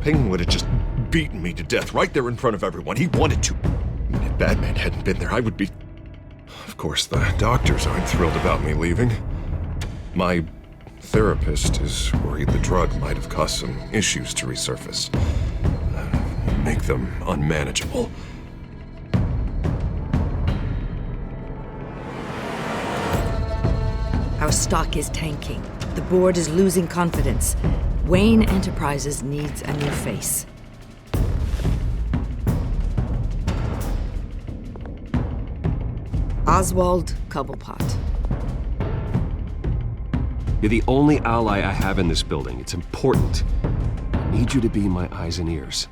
Penguin would have just beaten me to death right there in front of everyone. He wanted to. And if Batman hadn't been there, I would be... Of course, the doctors aren't thrilled about me leaving. My therapist is worried the drug might have caused some issues to resurface. Make them unmanageable. Our stock is tanking. The board is losing confidence. Wayne Enterprises needs a new face. Oswald Cobblepot. You're the only ally I have in this building. It's important. I need you to be my eyes and ears.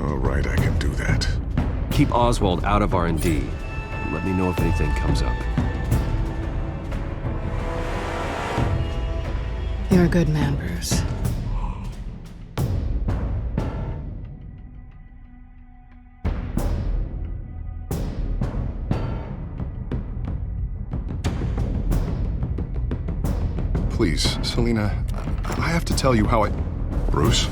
All right, I can do that. Keep Oswald out of R&D. And let me know if anything comes up. You're a good man, Bruce. Please, Selina, I have to tell you how I... Bruce?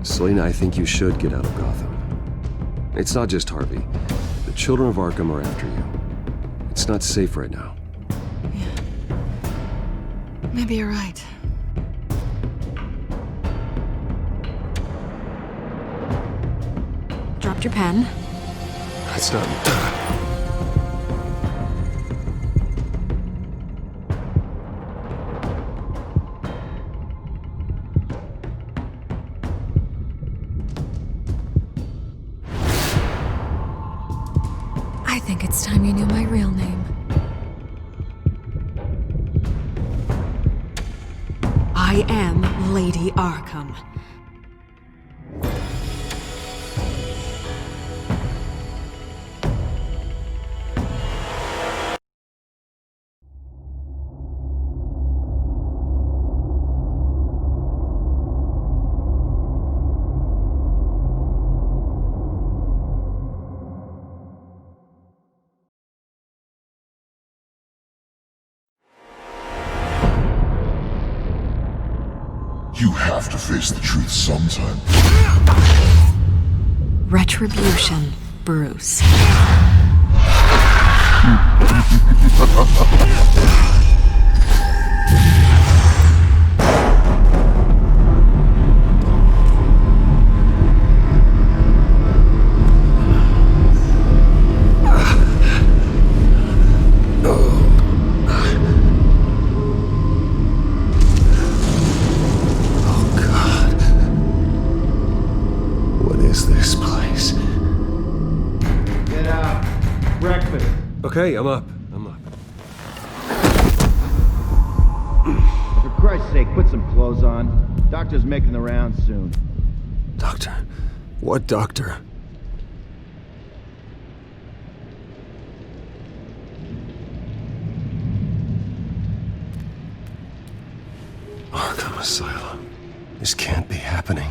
Selina, I think you should get out of Gotham. It's not just Harvey. The children of Arkham are after you. It's not safe right now. Yeah. Maybe you're right. Dropped your pen. It's not... I think it's time you knew my real name. I am Lady Arkham. You have to face the truth sometime. Retribution, Bruce. Okay, I'm up. For Christ's sake, put some clothes on. Doctor's making the rounds soon. Doctor? What doctor? Arkham Asylum. This can't be happening.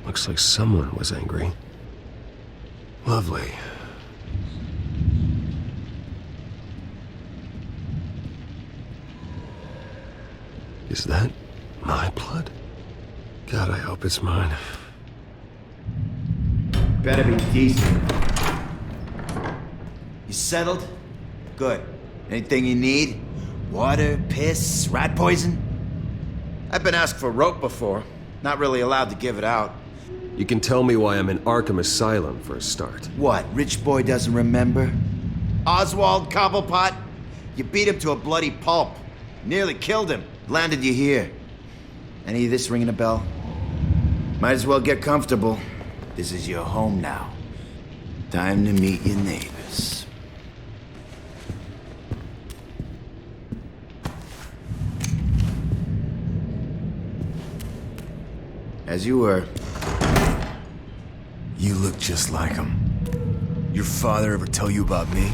Looks like someone was angry. Lovely. Is that my blood? God, I hope it's mine. Better be decent. You settled? Good. Anything you need? Water, piss, rat poison? I've been asked for rope before. Not really allowed to give it out. You can tell me why I'm in Arkham Asylum for a start. What, rich boy doesn't remember? Oswald Cobblepot? You beat him to a bloody pulp. Nearly killed him. Landed you here. Any of this ringing a bell? Might as well get comfortable. This is your home now. Time to meet your neighbors. As you were. You look just like him. Your father ever tell you about me?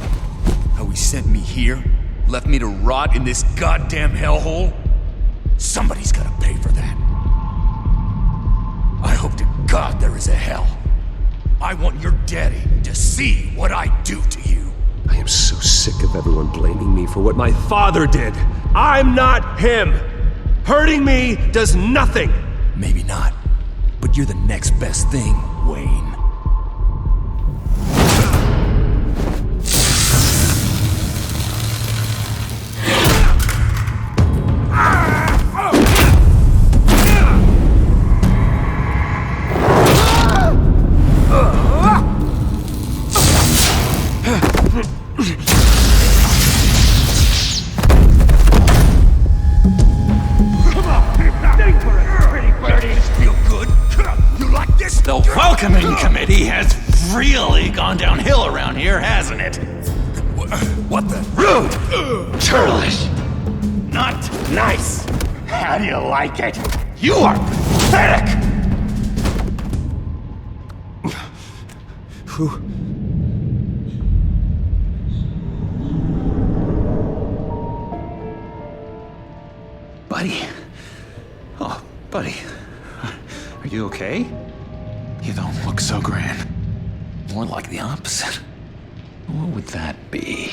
How he sent me here? Left me to rot in this goddamn hellhole? Somebody's gotta pay for that. I hope to God there is a hell. I want your daddy to see what I do to you. I am so sick of everyone blaming me for what my father did. I'm not him. Hurting me does nothing. Maybe not, but you're the next best thing, Wayne. The welcoming committee has really gone downhill around here, hasn't it? What the? Rude! Churlish! Not nice! How do you like it? You are pathetic! Buddy? Oh, buddy. Are you okay? You don't look so grand. More like the opposite. What would that be?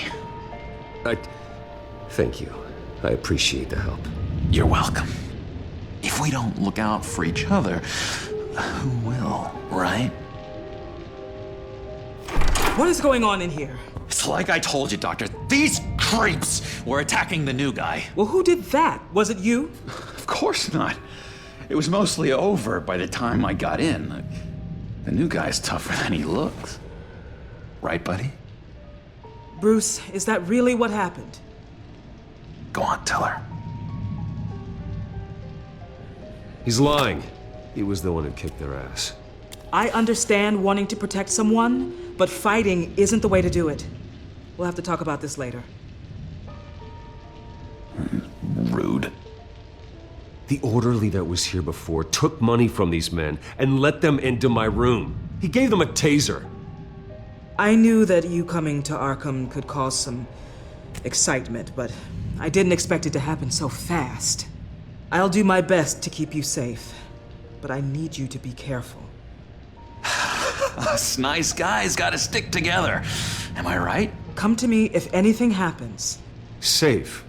Thank you. I appreciate the help. You're welcome. If we don't look out for each other, who will, right? What is going on in here? It's like I told you, Doctor. These creeps were attacking the new guy. Well, who did that? Was it you? Of course not. It was mostly over by the time I got in. The new guy's tougher than he looks. Right, buddy? Bruce, is that really what happened? Go on, tell her. He's lying. He was the one who kicked their ass. I understand wanting to protect someone, but fighting isn't the way to do it. We'll have to talk about this later. Rude. The orderly that was here before took money from these men and let them into my room. He gave them a taser. I knew that you coming to Arkham could cause some excitement, but I didn't expect it to happen so fast. I'll do my best to keep you safe, but I need you to be careful. Us nice guys gotta stick together. Am I right? Come to me if anything happens. Safe.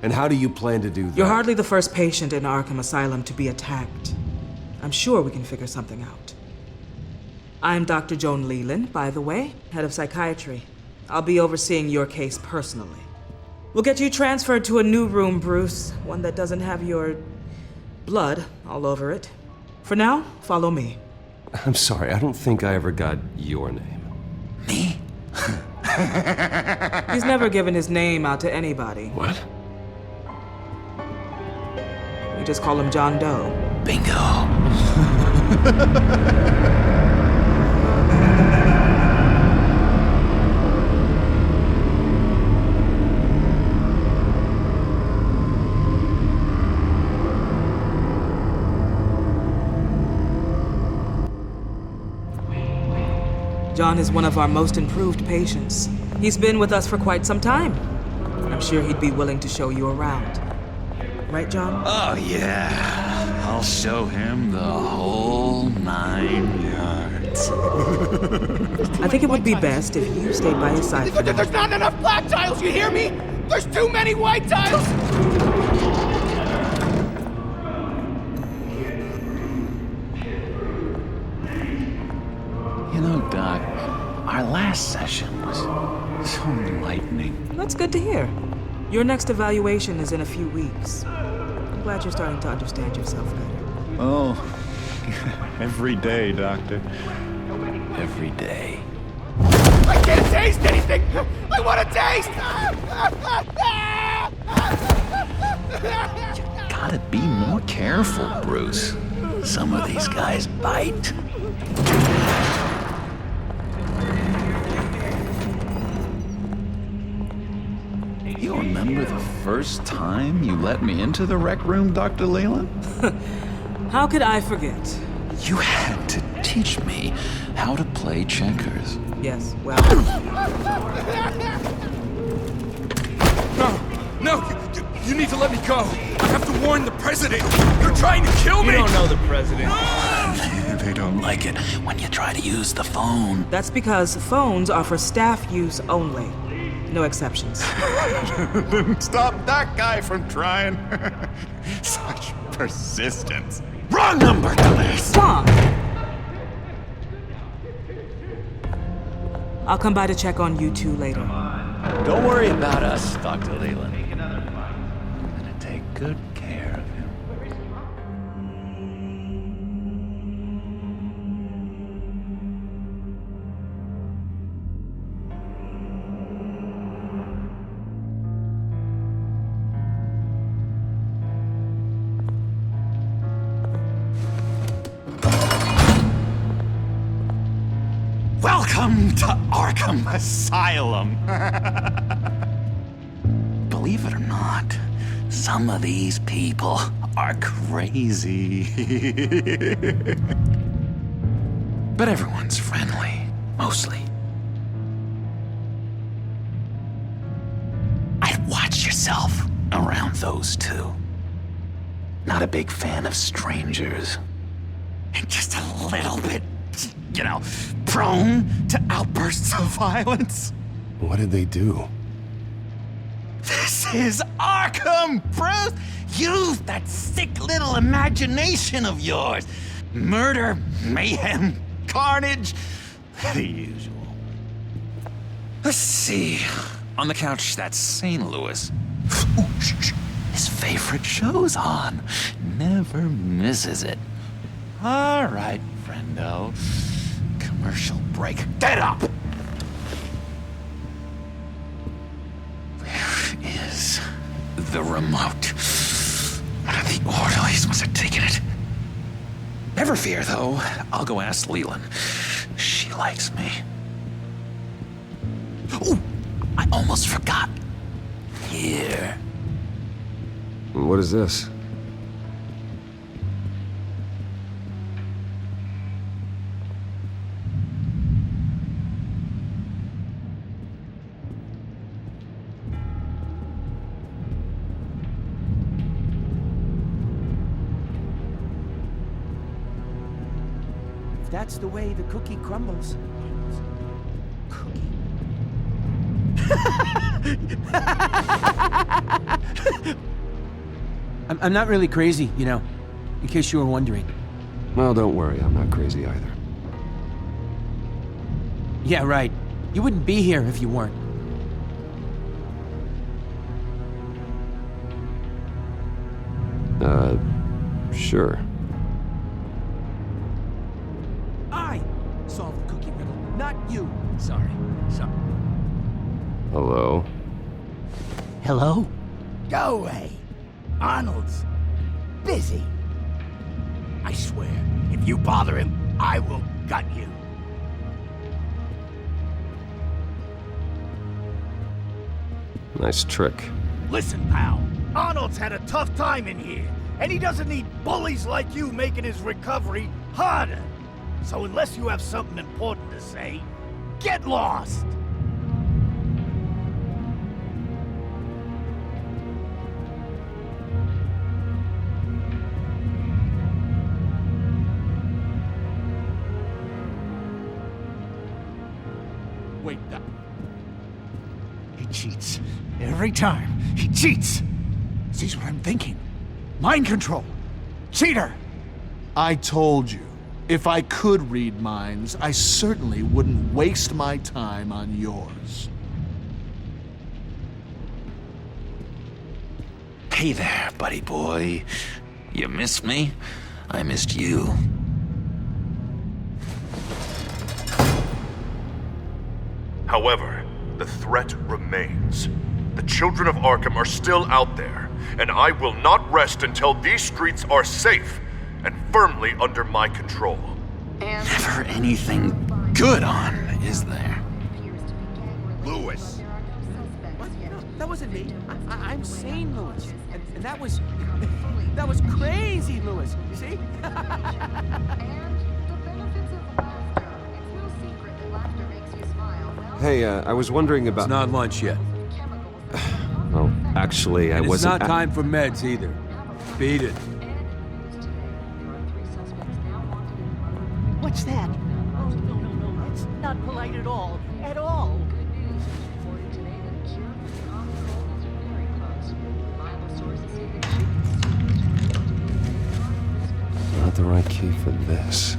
And how do you plan to do that? You're hardly the first patient in Arkham Asylum to be attacked. I'm sure we can figure something out. I'm Dr. Joan Leland, by the way, head of psychiatry. I'll be overseeing your case personally. We'll get you transferred to a new room, Bruce. One that doesn't have your blood all over it. For now, follow me. I'm sorry, I don't think I ever got your name. Me? He's never given his name out to anybody. What? We just call him John Doe. Bingo. John is one of our most improved patients. He's been with us for quite some time. I'm sure he'd be willing to show you around. Right, John? Oh, yeah. I'll show him the whole 9 yards. I think it would be best if you stayed by his side. There's not enough black tiles, you hear me? There's too many white tiles! You know, Doc, our last session was so enlightening. That's good to hear. Your next evaluation is in a few weeks. I'm glad you're starting to understand yourself better. Oh, every day, Doctor. Every day. I can't taste anything! I want to taste! You gotta be more careful, Bruce. Some of these guys bite. remember the first time you let me into the rec room, Dr. Leland? How could I forget? You had to teach me how to play checkers. Yes, well... No, you need to let me go. I have to warn the president. You're trying to kill me. You don't know the president. They don't like it when you try to use the phone. That's because phones are for staff use only. No exceptions. Stop that guy from trying. Such persistence. Wrong number, dumbass! Come on! I'll come by to check on you two later. Don't worry about us, Dr. Leland. I'm gonna take good care of him. Welcome to Arkham Asylum. Believe it or not, some of these people are crazy. But everyone's friendly, mostly. I'd watch yourself around those two. Not a big fan of strangers. And just a little bit, you know, prone to outbursts of violence. What did they do? This is Arkham, Bruce! Use that sick little imagination of yours. Murder, mayhem, carnage, the usual. Let's see. On the couch, that's St. Louis. Ooh, shh. His favorite show's on. Never misses it. All right, friendo. Commercial break. Get up! Where is the remote? The orderlies must have taken it. Never fear, though. I'll go ask Leland. She likes me. Ooh, I almost forgot. Here. What is this? If that's the way the cookie crumbles. Cookie. I'm not really crazy, you know, in case you were wondering. Well, don't worry, I'm not crazy either. Yeah, right. You wouldn't be here if you weren't. Sure. I solved the cookie riddle, not you. Sorry. Hello? Hello? Go away. Arnold's busy. I swear, if you bother him, I will gut you. Nice trick. Listen, pal. Arnold's had a tough time in here, and he doesn't need bullies like you making his recovery harder. So unless you have something important to say, get lost! Wait, he cheats. Every time, he cheats! Sees what I'm thinking. Mind control. Cheater! I told you, if I could read minds, I certainly wouldn't waste my time on yours. Hey there, buddy boy. You missed me? I missed you. However, the threat remains. The children of Arkham are still out there, and I will not rest until these streets are safe and firmly under my control. Never anything good on, is there? Lewis! that wasn't me. I'm sane, Louis. And that was... that was crazy, Louis. You see? Hey, I was wondering about... It's not lunch yet. Well, actually, I And it's wasn't... not time for meds either. Beat it. What's that? Oh, no. That's not polite at all. At all. Not the right key for this.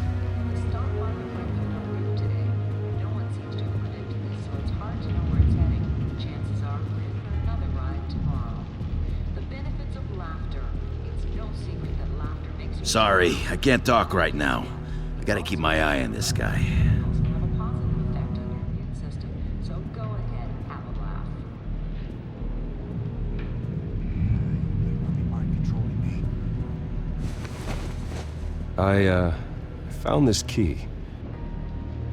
Sorry, I can't talk right now. I gotta keep my eye on this guy. I found this key.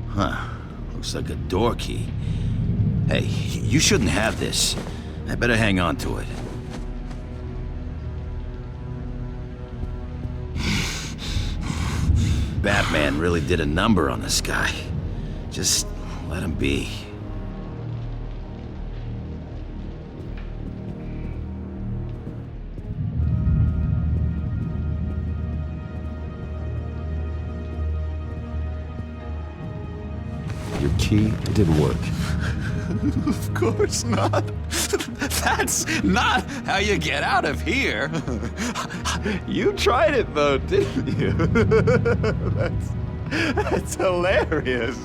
Huh. Looks like a door key. Hey, you shouldn't have this. I better hang on to it. Batman really did a number on this guy. Just let him be. Your key didn't work. Of course not. That's not how you get out of here. You tried it though, didn't you? That's hilarious.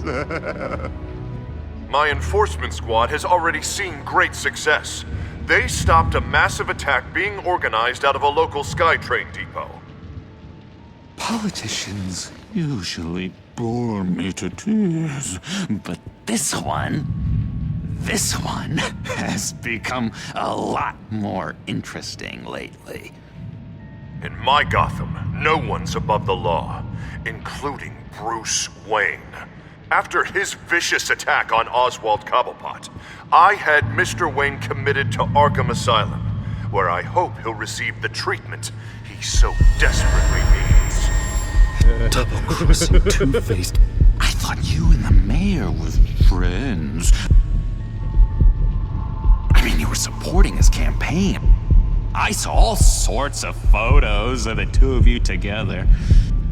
My enforcement squad has already seen great success. They stopped a massive attack being organized out of a local SkyTrain depot. Politicians usually bore me to tears, but this one has become a lot more interesting lately. In my Gotham, no one's above the law, including Bruce Wayne. After his vicious attack on Oswald Cobblepot, I had Mr. Wayne committed to Arkham Asylum, where I hope he'll receive the treatment he so desperately needs. Double-crossing, two-faced... I thought you and the mayor were friends. I mean, you were supporting his campaign. I saw all sorts of photos of the two of you together.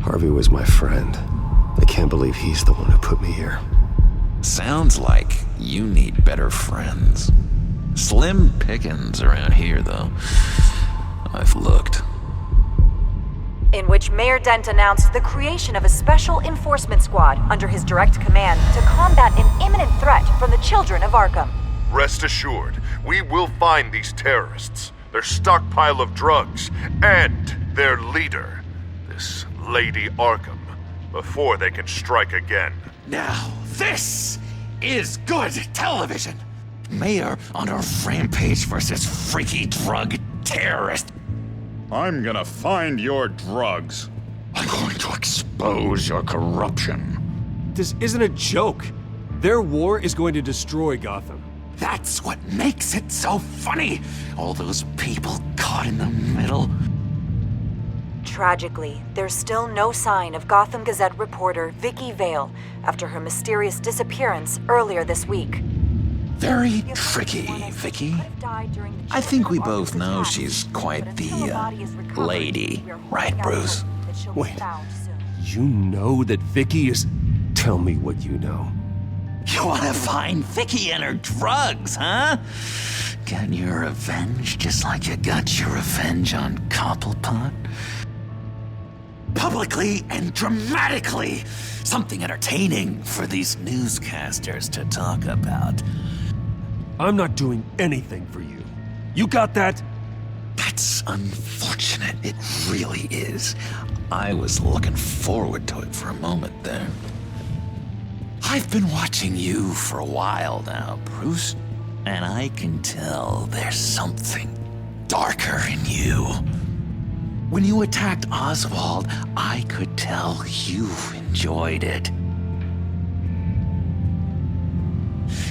Harvey was my friend. I can't believe he's the one who put me here. Sounds like you need better friends. Slim pickings around here, though. I've looked. In which Mayor Dent announced the creation of a special enforcement squad under his direct command to combat an imminent threat from the children of Arkham. Rest assured, we will find these terrorists, their stockpile of drugs, and their leader, this Lady Arkham, before they can strike again. Now, this is good television. Mayor on a rampage versus freaky drug terrorist. I'm gonna find your drugs. I'm going to expose your corruption. This isn't a joke. Their war is going to destroy Gotham. That's what makes it so funny. All those people caught in the middle. Tragically, there's still no sign of Gotham Gazette reporter Vicky Vale after her mysterious disappearance earlier this week. Very tricky, Vicky. I think we both know she's quite the lady, right, Bruce? Wait, you know that Vicky is... Tell me what you know. You want to find Vicky and her drugs, huh? Get your revenge just like you got your revenge on Cobblepot? Publicly and dramatically! Something entertaining for these newscasters to talk about. I'm not doing anything for you. You got that? That's unfortunate. It really is. I was looking forward to it for a moment there. I've been watching you for a while now, Bruce, and I can tell there's something darker in you. When you attacked Oswald, I could tell you enjoyed it.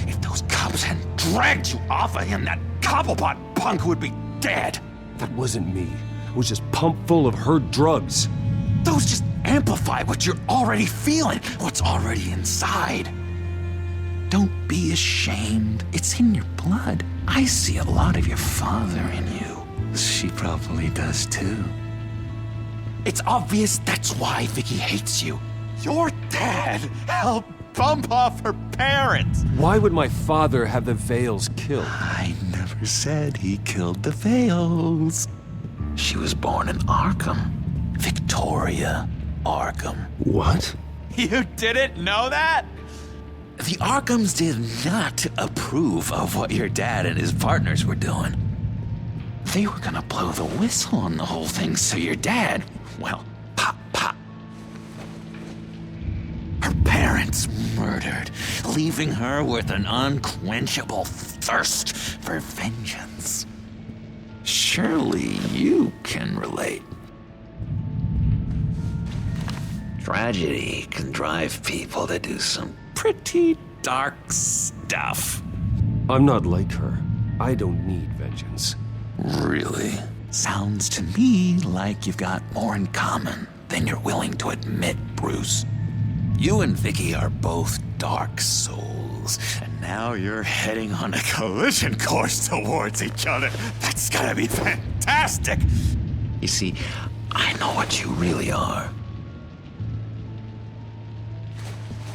If those cops hadn't dragged you off of him, that Cobblepot punk would be dead. That wasn't me. It was just pumped full of her drugs. Those just amplify what you're already feeling, what's already inside. Don't be ashamed. It's in your blood. I see a lot of your father in you. She probably does too. It's obvious that's why Vicky hates you. Your dad helped bump off her parents. Why would my father have the Vales killed? I never said he killed the Vales. She was born in Arkham. Victoria Arkham. What? You didn't know that? The Arkhams did not approve of what your dad and his partners were doing. They were gonna blow the whistle on the whole thing, so your dad, well, pop. Her parents murdered, leaving her with an unquenchable thirst for vengeance. Surely you can relate. Tragedy can drive people to do some pretty dark stuff. I'm not like her. I don't need vengeance. Really? Sounds to me like you've got more in common than you're willing to admit, Bruce. You and Vicky are both dark souls, and now you're heading on a collision course towards each other. That's gotta be fantastic! You see, I know what you really are.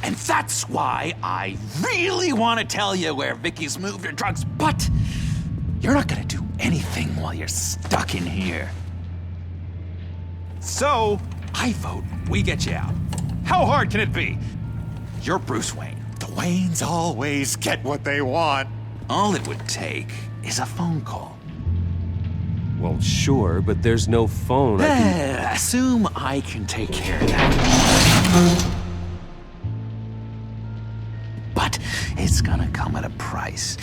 And that's why I really want to tell you where Vicky's moved her drugs, but you're not gonna do anything while you're stuck in here. So, I vote we get you out. How hard can it be? You're Bruce Wayne. The Waynes always get what they want. All it would take is a phone call. Well, sure, but there's no phone. Assume I can take care of that. But it's gonna come at a price.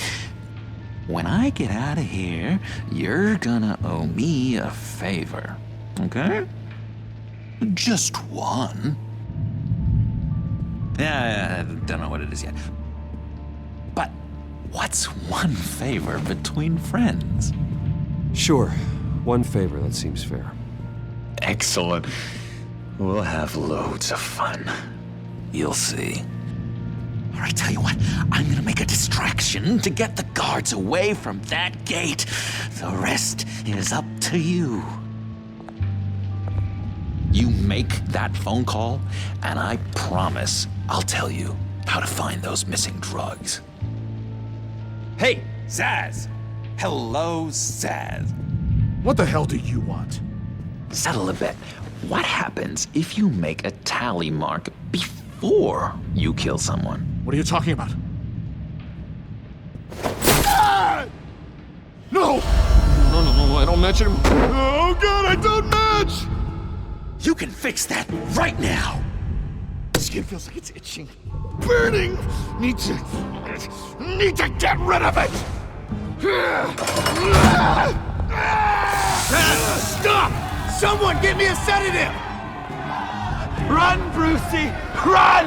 When I get out of here, you're gonna owe me a favor, okay? Just one. Yeah, I don't know what it is yet. But what's one favor between friends? Sure. One favor, that seems fair. Excellent. We'll have loads of fun. You'll see. All right, tell you what, I'm gonna make a distraction to get the guards away from that gate. The rest is up to you. You make that phone call, and I promise I'll tell you how to find those missing drugs. Hey, Zaz! Hello, Zaz. What the hell do you want? Settle a bit. What happens if you make a tally mark before you kill someone? What are you talking about? Ah! No! No, I don't match him. Oh god, I don't match! You can fix that right now! Skin feels like it's itching. Burning! Need to get rid of it! Stop! Someone get me a sedative! Run, Brucey! Run!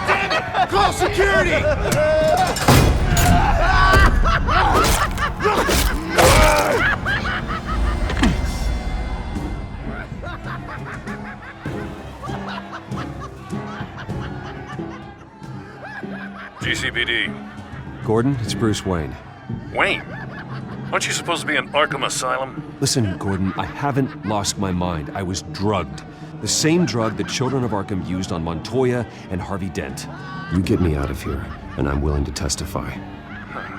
Damn it! Call security! GCPD. Gordon, it's Bruce Wayne. Wayne? Aren't you supposed to be in Arkham Asylum? Listen, Gordon, I haven't lost my mind. I was drugged. The same drug the children of Arkham used on Montoya and Harvey Dent. You get me out of here, and I'm willing to testify.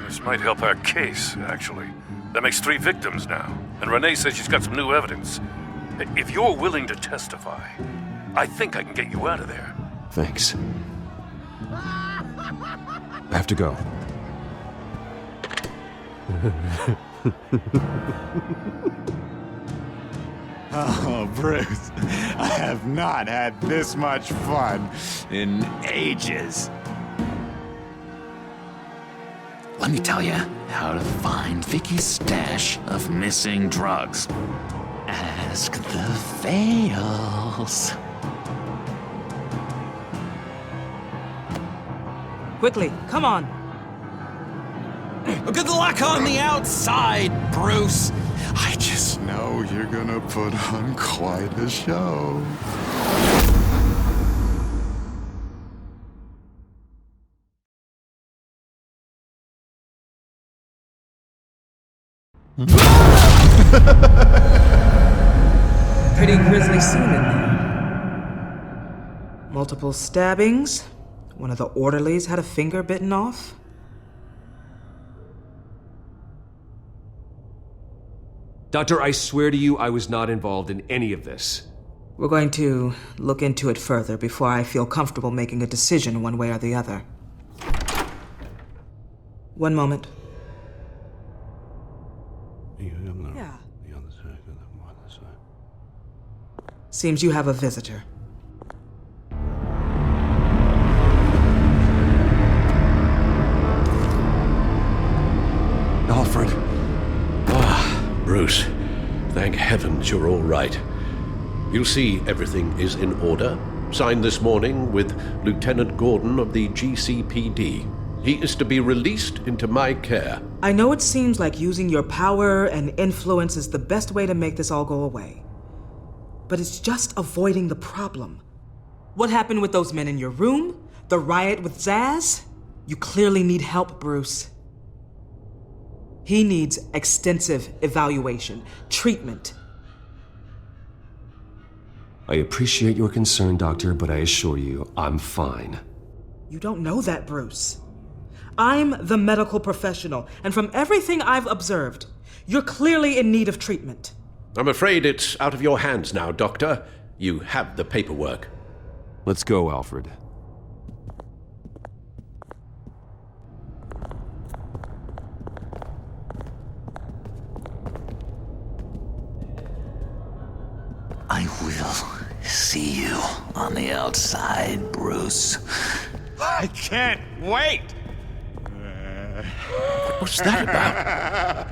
This might help our case, actually. That makes 3 victims now, and Renee says she's got some new evidence. If you're willing to testify, I think I can get you out of there. Thanks. I have to go. Oh, Bruce, I have not had this much fun in ages. Let me tell you how to find Vicky's stash of missing drugs. Ask the Vales. Quickly, come on. Good luck on the outside, Bruce. I just know you're gonna put on quite a show. Pretty grisly scene in there. Multiple stabbings. One of the orderlies had a finger bitten off. Doctor, I swear to you, I was not involved in any of this. We're going to look into it further before I feel comfortable making a decision one way or the other. One moment. Yeah. Seems you have a visitor. Alfred. Bruce, thank heavens you're all right. You'll see everything is in order. Signed this morning with Lieutenant Gordon of the GCPD. He is to be released into my care. I know it seems like using your power and influence is the best way to make this all go away. But it's just avoiding the problem. What happened with those men in your room? The riot with Zaz? You clearly need help, Bruce. He needs extensive evaluation, treatment. I appreciate your concern, Doctor, but I assure you, I'm fine. You don't know that, Bruce. I'm the medical professional, and from everything I've observed, you're clearly in need of treatment. I'm afraid it's out of your hands now, Doctor. You have the paperwork. Let's go, Alfred. I will see you on the outside, Bruce. I can't wait! What's that about?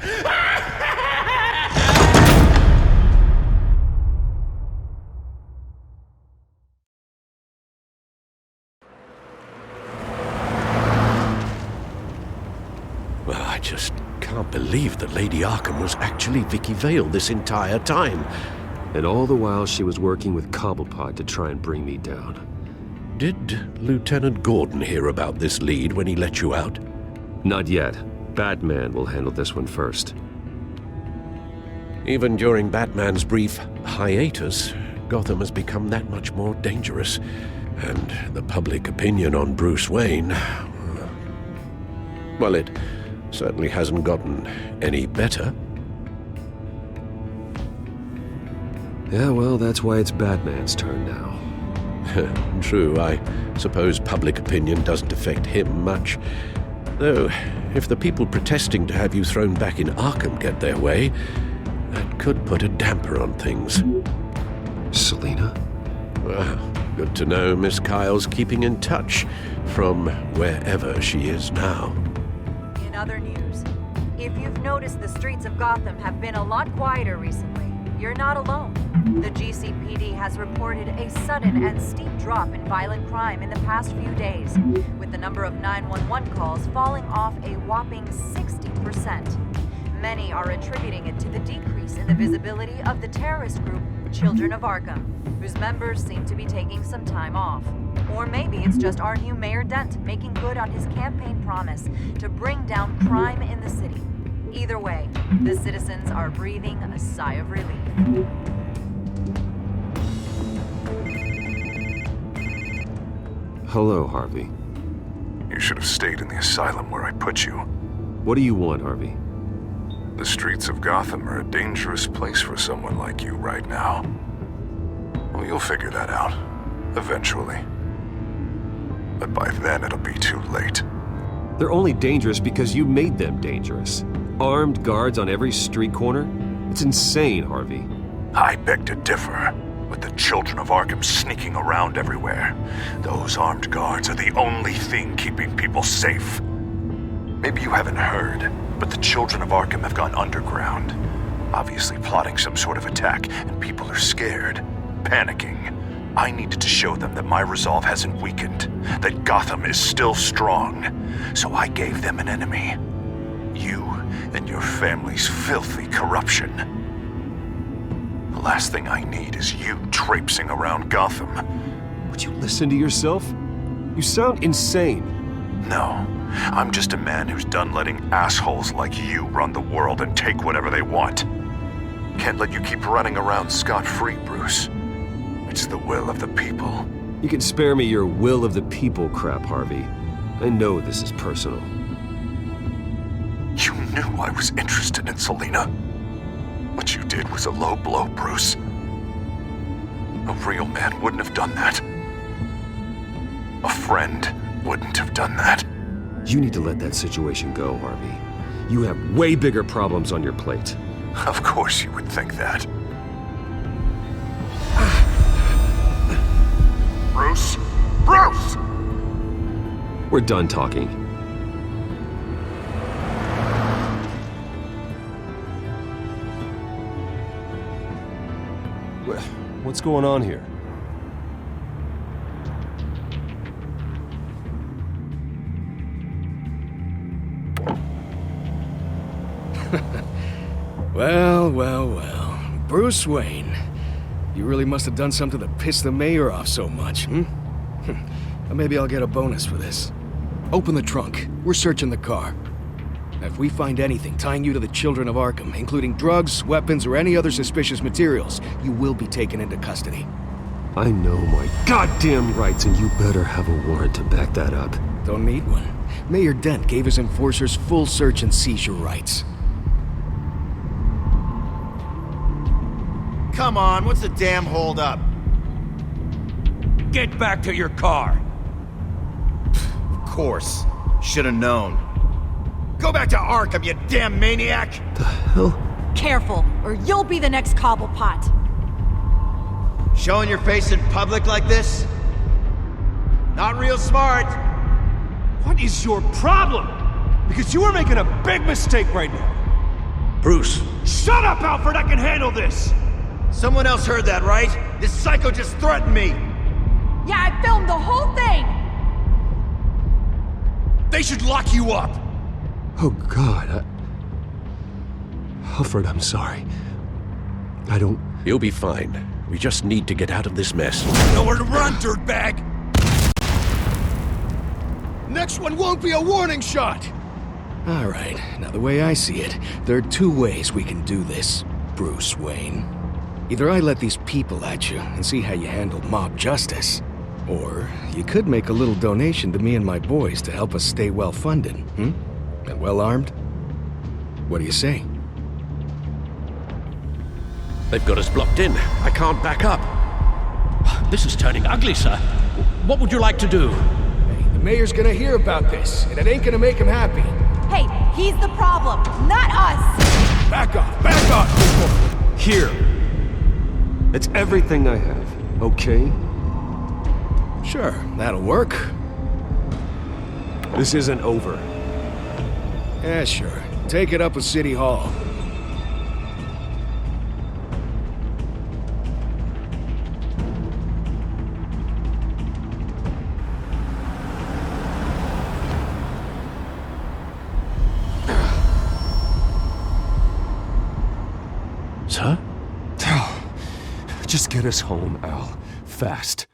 Well, I just can't believe that Lady Arkham was actually Vicky Vale this entire time. And all the while she was working with Cobblepot to try and bring me down. Did Lieutenant Gordon hear about this lead when he let you out? Not yet. Batman will handle this one first. Even during Batman's brief hiatus, Gotham has become that much more dangerous. And the public opinion on Bruce Wayne... well, it certainly hasn't gotten any better. Yeah, well, that's why it's Batman's turn now. True, I suppose public opinion doesn't affect him much. Though, if the people protesting to have you thrown back in Arkham get their way, that could put a damper on things. Selina? Well, good to know Miss Kyle's keeping in touch from wherever she is now. In other news, if you've noticed the streets of Gotham have been a lot quieter recently, you're not alone. The GCPD has reported a sudden and steep drop in violent crime in the past few days, with the number of 911 calls falling off a whopping 60%. Many are attributing it to the decrease in the visibility of the terrorist group Children of Arkham, whose members seem to be taking some time off. Or maybe it's just our new Mayor Dent making good on his campaign promise to bring down crime in the city. Either way, the citizens are breathing a sigh of relief. Hello, Harvey. You should have stayed in the asylum where I put you. What do you want, Harvey? The streets of Gotham are a dangerous place for someone like you right now. Well, you'll figure that out. Eventually. But by then, it'll be too late. They're only dangerous because you made them dangerous. Armed guards on every street corner? It's insane, Harvey. I beg to differ. With the Children of Arkham sneaking around everywhere, those armed guards are the only thing keeping people safe. Maybe you haven't heard, but the Children of Arkham have gone underground. Obviously plotting some sort of attack, and people are scared, panicking. I needed to show them that my resolve hasn't weakened, that Gotham is still strong. So I gave them an enemy. You and your family's filthy corruption. The last thing I need is you traipsing around Gotham. Would you listen to yourself? You sound insane. No, I'm just a man who's done letting assholes like you run the world and take whatever they want. Can't let you keep running around scot-free, Bruce. It's the will of the people. You can spare me your will of the people crap, Harvey. I know this is personal. You knew I was interested in Selina. What you did was a low blow, Bruce. A real man wouldn't have done that. A friend wouldn't have done that. You need to let that situation go, Harvey. You have way bigger problems on your plate. Of course you would think that. Bruce? Bruce! We're done talking. What's going on here? Well. Bruce Wayne. You really must have done something to piss the mayor off so much, hmm? Maybe I'll get a bonus for this. Open the trunk. We're searching the car. If we find anything tying you to the children of Arkham, including drugs, weapons, or any other suspicious materials, you will be taken into custody. I know my goddamn rights, and you better have a warrant to back that up. Don't need one. Mayor Dent gave his enforcers full search and seizure rights. Come on, what's the damn holdup? Get back to your car. Of course. Should've known. Go back to Arkham, you damn maniac! The hell? Careful, or you'll be the next Cobblepot. Showing your face in public like this? Not real smart. What is your problem? Because you are making a big mistake right now. Bruce. Shut up, Alfred! I can handle this! Someone else heard that, right? This psycho just threatened me! Yeah, I filmed the whole thing! They should lock you up! Oh, God, Alfred, I'm sorry. I don't... You'll be fine. We just need to get out of this mess. Nowhere to run, dirtbag! Next one won't be a warning shot! Alright, now the way I see it, there are two ways we can do this, Bruce Wayne. Either I let these people at you and see how you handle mob justice, or you could make a little donation to me and my boys to help us stay well-funded, and well-armed? What do you say? They've got us blocked in. I can't back up. This is turning ugly, sir. What would you like to do? Hey, the mayor's gonna hear about this, and it ain't gonna make him happy. Hey, he's the problem, not us! Back off! Here. It's everything I have, okay? Sure, that'll work. This isn't over. Yeah, sure. Take it up with City Hall. Sir? Just get us home, Al. Fast.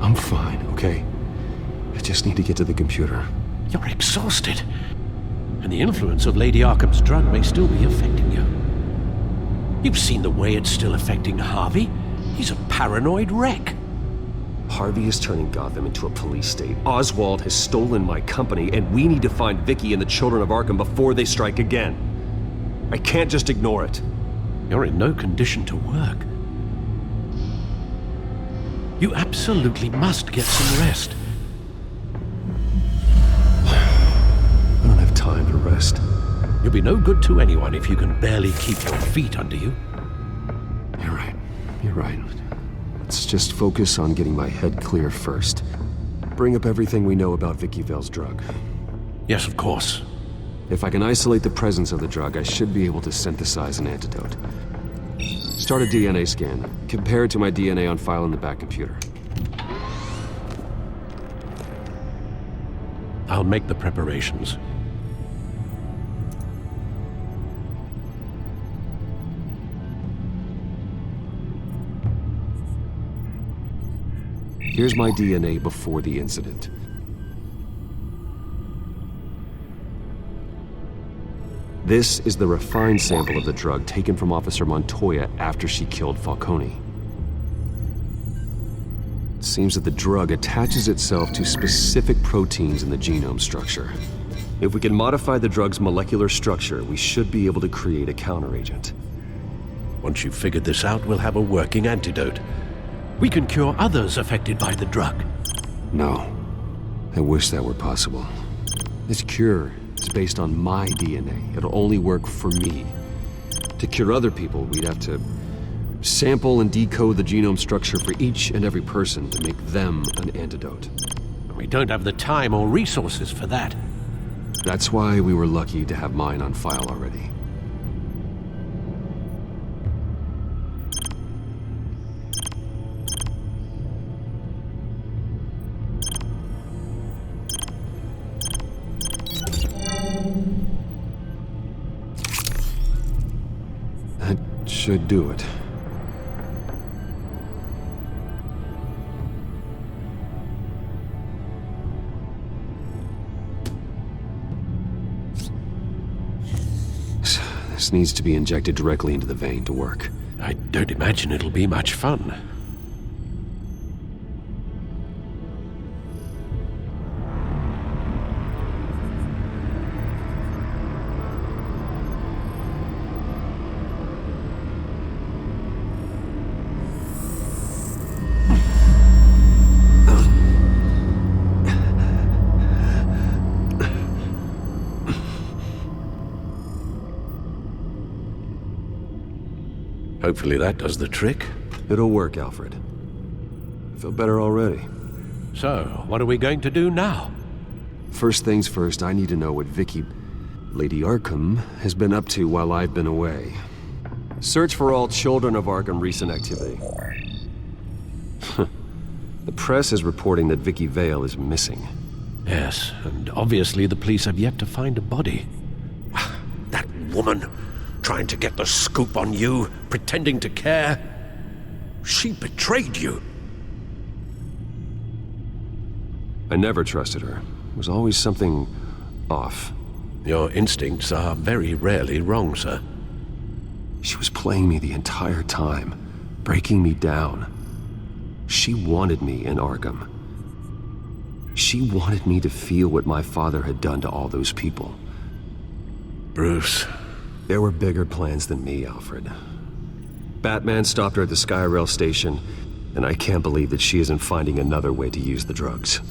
I'm fine, okay? I just need to get to the computer. You're exhausted. And the influence of Lady Arkham's drug may still be affecting you. You've seen the way it's still affecting Harvey. He's a paranoid wreck. Harvey is turning Gotham into a police state. Oswald has stolen my company, and we need to find Vicky and the children of Arkham before they strike again. I can't just ignore it. You're in no condition to work. You absolutely must get some rest. I don't have time to rest. You'll be no good to anyone if you can barely keep your feet under you. You're right. You're Right. Let's just focus on getting my head clear first. Bring up everything we know about Vicky Vale's drug. Yes, of course. If I can isolate the presence of the drug, I should be able to synthesize an antidote. Start a DNA scan. Compare it to my DNA on file in the back computer. I'll make the preparations. Here's my DNA before the incident. This is the refined sample of the drug taken from Officer Montoya after she killed Falcone. It seems that the drug attaches itself to specific proteins in the genome structure. If we can modify the drug's molecular structure, we should be able to create a counteragent. Once you've figured this out, we'll have a working antidote. We can cure others affected by the drug. No. I wish that were possible. This cure is based on my DNA. It'll only work for me. To cure other people, we'd have to sample and decode the genome structure for each and every person to make them an antidote. We don't have the time or resources for that. That's why we were lucky to have mine on file already. That should do it. This needs to be injected directly into the vein to work. I don't imagine it'll be much fun. Hopefully that does the trick. It'll work, Alfred. I feel better already. So, what are we going to do now? First things first, I need to know what Vicky, Lady Arkham, has been up to while I've been away. Search for all Children of Arkham recent activity. The press is reporting that Vicky Vale is missing. Yes, and obviously the police have yet to find a body. That woman, trying to get the scoop on you, pretending to care. She betrayed you. I never trusted her. There was always something off. Your instincts are very rarely wrong, sir. She was playing me the entire time, breaking me down. She wanted me in Arkham. She wanted me to feel what my father had done to all those people. Bruce. There were bigger plans than me, Alfred. Batman stopped her at the Skyrail station, and I can't believe that she isn't finding another way to use the drugs.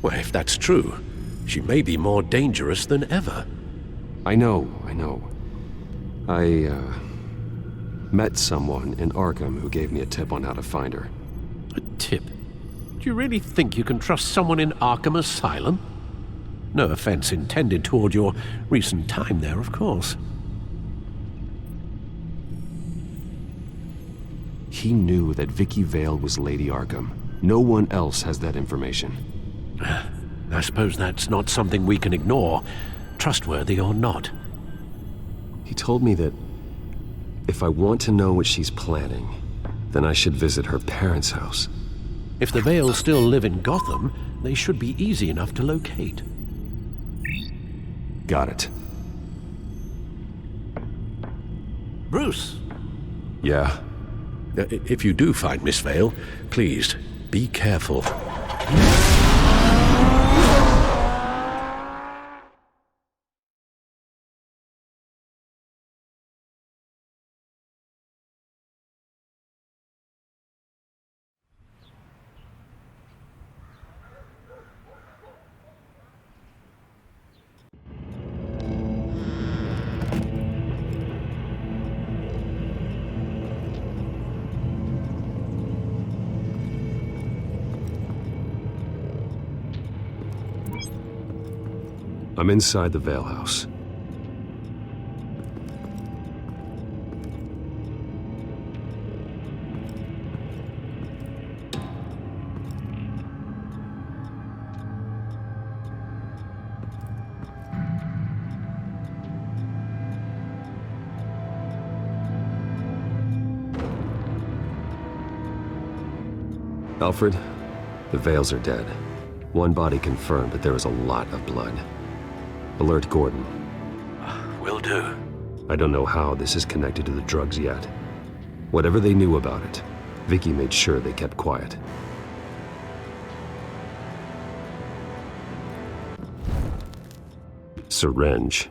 Well, if that's true, she may be more dangerous than ever. I know. I met someone in Arkham who gave me a tip on how to find her. A tip? Do you really think you can trust someone in Arkham Asylum? No offense intended toward your recent time there, of course. He knew that Vicky Vale was Lady Arkham. No one else has that information. I suppose that's not something we can ignore, trustworthy or not. He told me that if I want to know what she's planning, then I should visit her parents' house. If the Vales still live in Gotham, they should be easy enough to locate. Got it. Bruce! Yeah? If you do find Miss Vale, please, be careful. I'm inside the Vale House. Alfred, the Vales are dead. One body confirmed, but there is a lot of blood. Alert Gordon. Will do. I don't know how this is connected to the drugs yet. Whatever they knew about it, Vicky made sure they kept quiet. Syringe.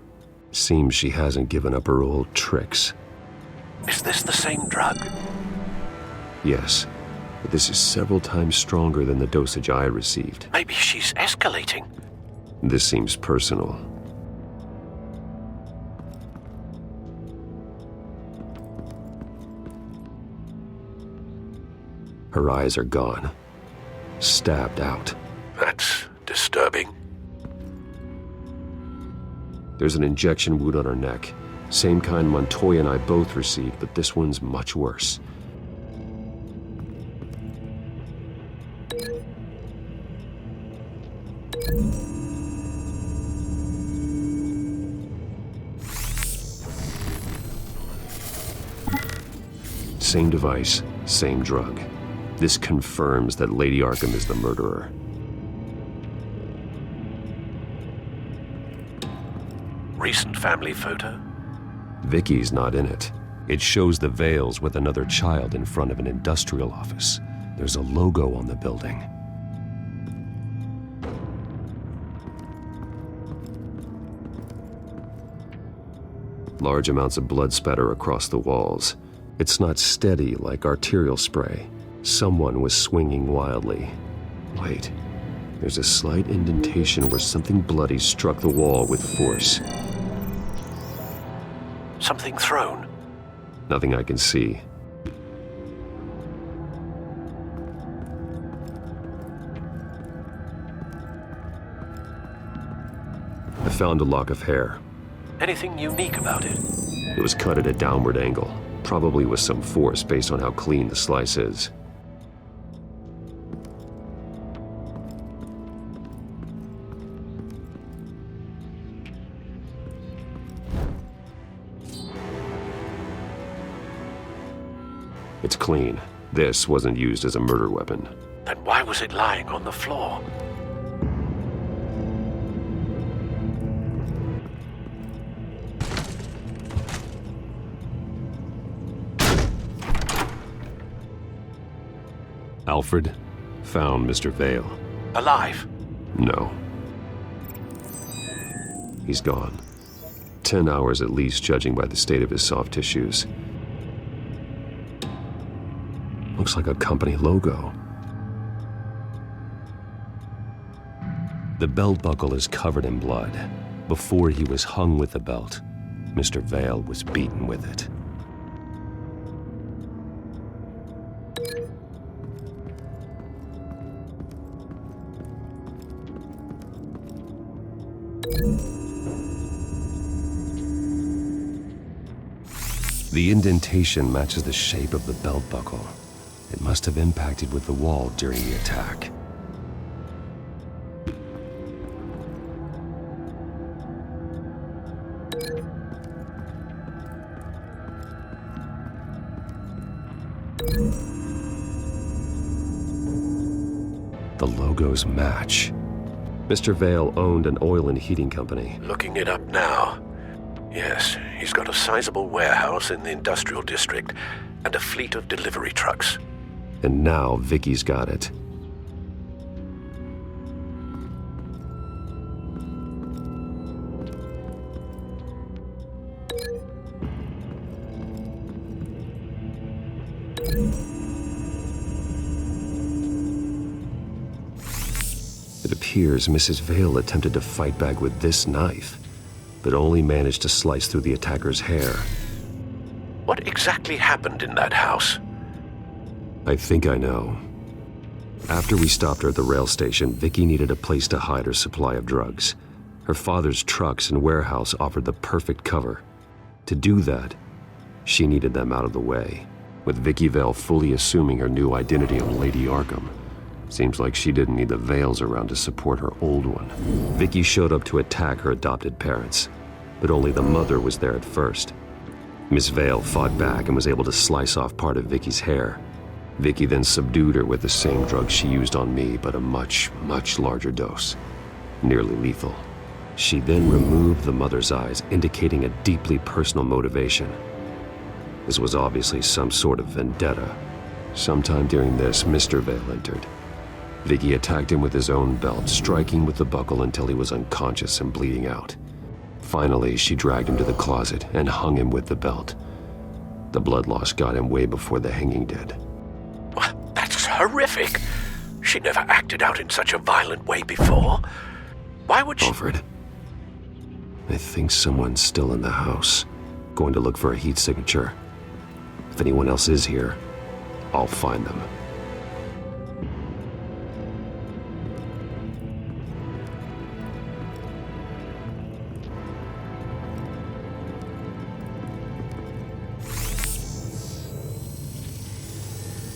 Seems she hasn't given up her old tricks. Is this the same drug? Yes, but this is several times stronger than the dosage I received. Maybe she's escalating. This seems personal. Her eyes are gone. Stabbed out. That's disturbing. There's an injection wound on her neck. Same kind Montoya and I both received, but this one's much worse. Same device, same drug. This confirms that Lady Arkham is the murderer. Recent family photo? Vicky's not in it. It shows the Vales with another child in front of an industrial office. There's a logo on the building. Large amounts of blood spatter across the walls. It's not steady like arterial spray. Someone was swinging wildly. Wait, there's a slight indentation where something bloody struck the wall with force. Something thrown? Nothing I can see. I found a lock of hair. Anything unique about it? It was cut at a downward angle, probably with some force based on how clean the slice is. It's clean. This wasn't used as a murder weapon. Then why was it lying on the floor? Alfred found Mr. Vale. Alive? No. He's gone. 10 hours at least, judging by the state of his soft tissues. Looks like a company logo. The belt buckle is covered in blood. Before he was hung with the belt, Mr. Vale was beaten with it. The indentation matches the shape of the belt buckle. It must have impacted with the wall during the attack. The logos match. Mr. Vale owned an oil and heating company. Looking it up now. Yes, he's got a sizable warehouse in the industrial district and a fleet of delivery trucks. And now Vicky's got it. It appears Mrs. Vale attempted to fight back with this knife, but only managed to slice through the attacker's hair. What exactly happened in that house? I think I know. After we stopped her at the rail station, Vicky needed a place to hide her supply of drugs. Her father's trucks and warehouse offered the perfect cover. To do that, she needed them out of the way, with Vicky Vale fully assuming her new identity of Lady Arkham. Seems like she didn't need the Vales around to support her old one. Vicky showed up to attack her adopted parents, but only the mother was there at first. Miss Vale fought back and was able to slice off part of Vicky's hair. Vicky then subdued her with the same drug she used on me, but a much, much larger dose. Nearly lethal. She then removed the mother's eyes, indicating a deeply personal motivation. This was obviously some sort of vendetta. Sometime during this, Mr. Vale entered. Vicky attacked him with his own belt, striking with the buckle until he was unconscious and bleeding out. Finally, she dragged him to the closet and hung him with the belt. The blood loss got him way before the hanging did. That's horrific. She never acted out in such a violent way before. Why would she... Alfred, I think someone's still in the house. Going to look for a heat signature. If anyone else is here, I'll find them.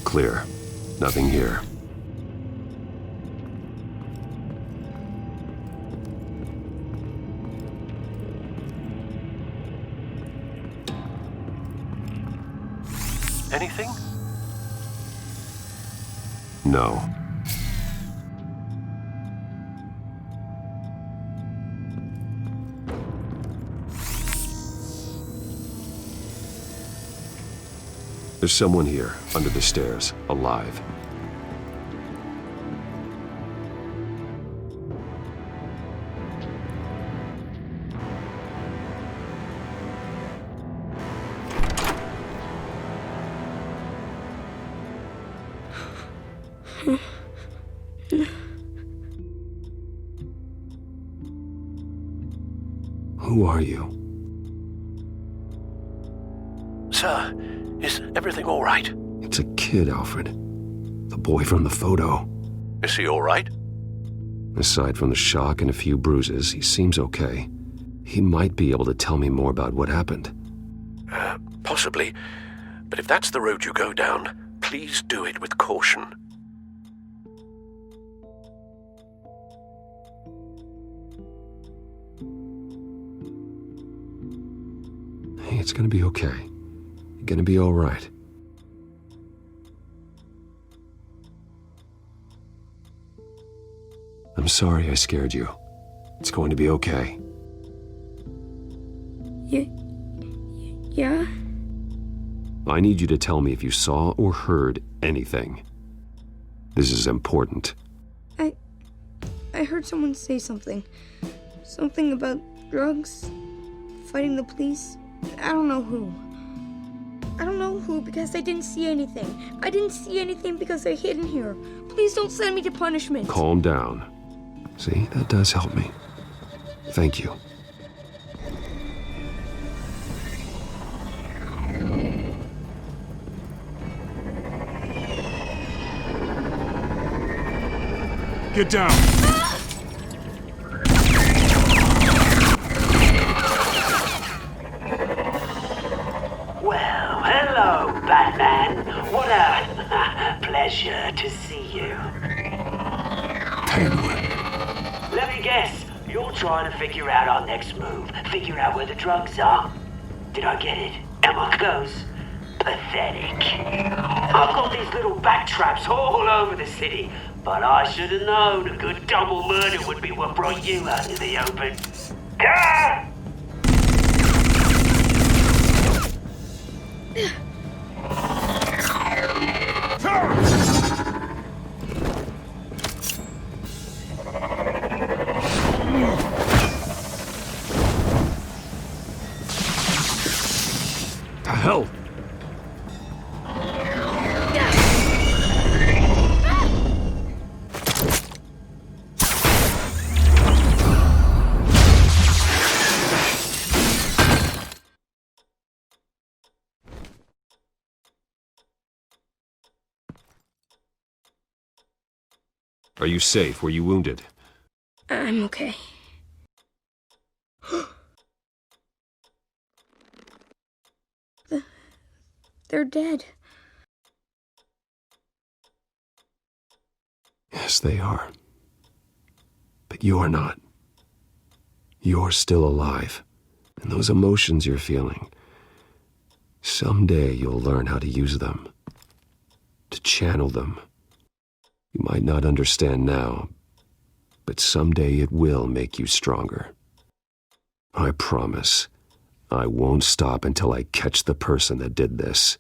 Clear. Nothing here. Anything? No. There's someone here, under the stairs, alive. Who are you? Sir, is everything all right? It's a kid, Alfred. The boy from the photo. Is he all right? Aside from the shock and a few bruises, he seems okay. He might be able to tell me more about what happened. Possibly. But if that's the road you go down, please do it with caution. Hey, it's gonna be okay. You're gonna be all right. I'm sorry I scared you. It's going to be okay. Yeah? I need you to tell me if you saw or heard anything. This is important. I heard someone say something. Something about drugs, fighting the police. I don't know who. I don't know who because I didn't see anything. I didn't see anything because I hid in here. Please don't send me to punishment. Calm down. See, that does help me. Thank you. Get down! Well, hello, Batman. What a pleasure to see you. Let me guess, you're trying to figure out our next move. Figure out where the drugs are. Did I get it? Am I close? Pathetic. I've got these little bat traps all over the city, but I should have known a good double murder would be what brought you out in the open. Ah! The hell? Are you safe? Were you wounded? I'm okay. They're dead. Yes, they are. But you're not. You're still alive. And those emotions you're feeling, someday you'll learn how to use them. To channel them. You might not understand now, but someday it will make you stronger. I promise, I won't stop until I catch the person that did this.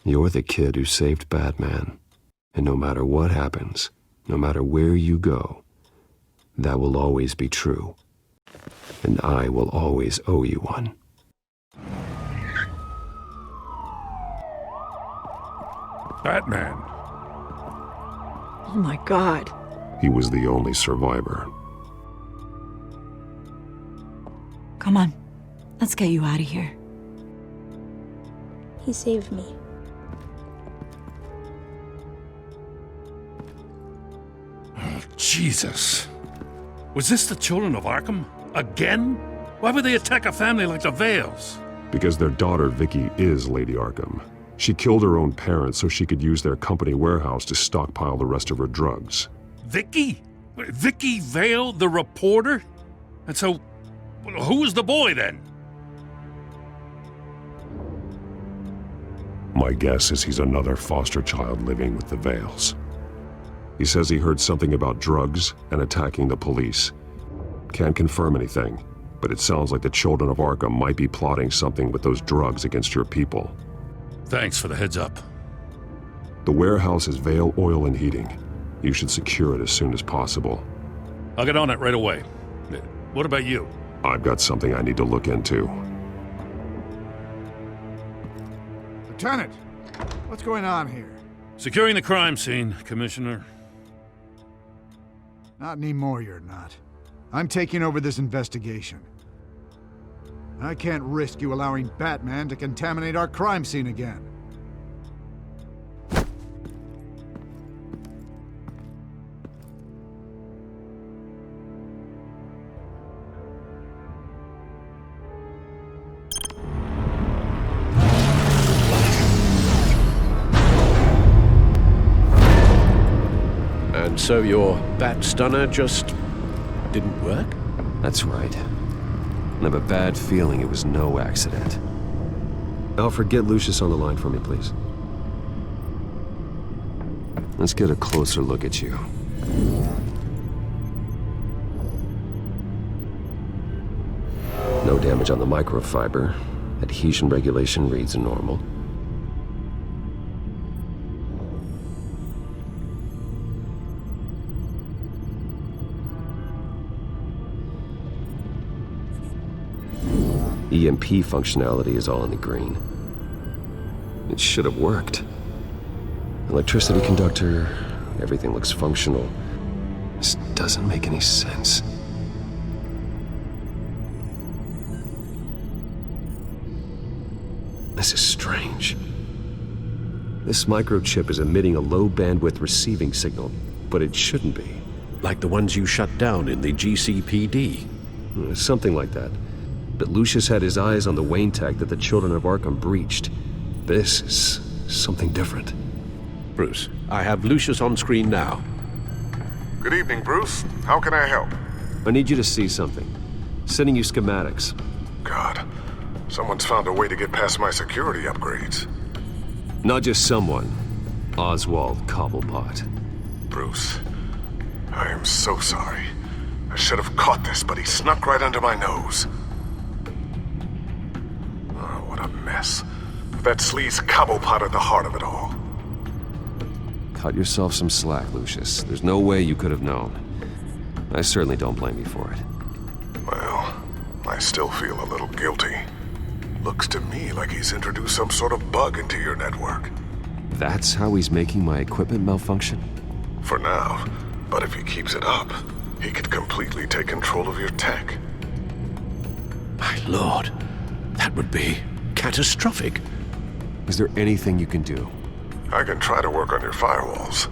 You're the kid who saved Batman, and no matter what happens, no matter where you go, that will always be true, and I will always owe you one. Batman. Oh my God. He was the only survivor. Come on, let's get you out of here. He saved me. Oh, Jesus. Was this the children of Arkham? Again? Why would they attack a family like the Vales? Because their daughter, Vicky, is Lady Arkham. She killed her own parents so she could use their company warehouse to stockpile the rest of her drugs. Vicky? Vicky Vale, the reporter? And so, who was the boy then? My guess is he's another foster child living with the Vales. He says he heard something about drugs and attacking the police. Can't confirm anything, but it sounds like the children of Arkham might be plotting something with those drugs against your people. Thanks for the heads up. The warehouse is Vale Oil and Heating. You should secure it as soon as possible. I'll get on it right away. What about you? I've got something I need to look into. Lieutenant, what's going on here? Securing the crime scene, Commissioner. Not anymore, you're not. I'm taking over this investigation. I can't risk you allowing Batman to contaminate our crime scene again. And so your bat stunner just didn't work? That's right. I have a bad feeling it was no accident. Alfred, get Lucius on the line for me, please. Let's get a closer look at you. No damage on the microfiber. Adhesion regulation reads normal. EMP functionality is all in the green. It should have worked. Electricity conductor, everything looks functional. This doesn't make any sense. This is strange. This microchip is emitting a low-bandwidth receiving signal, but it shouldn't be. Like the ones you shut down in the GCPD? Something like that. But Lucius had his eyes on the Wayne tech that the children of Arkham breached. This is something different. Bruce, I have Lucius on screen now. Good evening, Bruce. How can I help? I need you to see something. Sending you schematics. God, someone's found a way to get past my security upgrades. Not just someone. Oswald Cobblepot. Bruce, I am so sorry. I should have caught this, but he snuck right under my nose. Oh, what a mess. That sleaze Cobblepot at the heart of it all. Cut yourself some slack, Lucius. There's no way you could have known. I certainly don't blame you for it. Well, I still feel a little guilty. Looks to me like he's introduced some sort of bug into your network. That's how he's making my equipment malfunction? For now, but if he keeps it up, he could completely take control of your tech. My lord, that would be catastrophic. Is there anything you can do? I can try to work on your firewalls.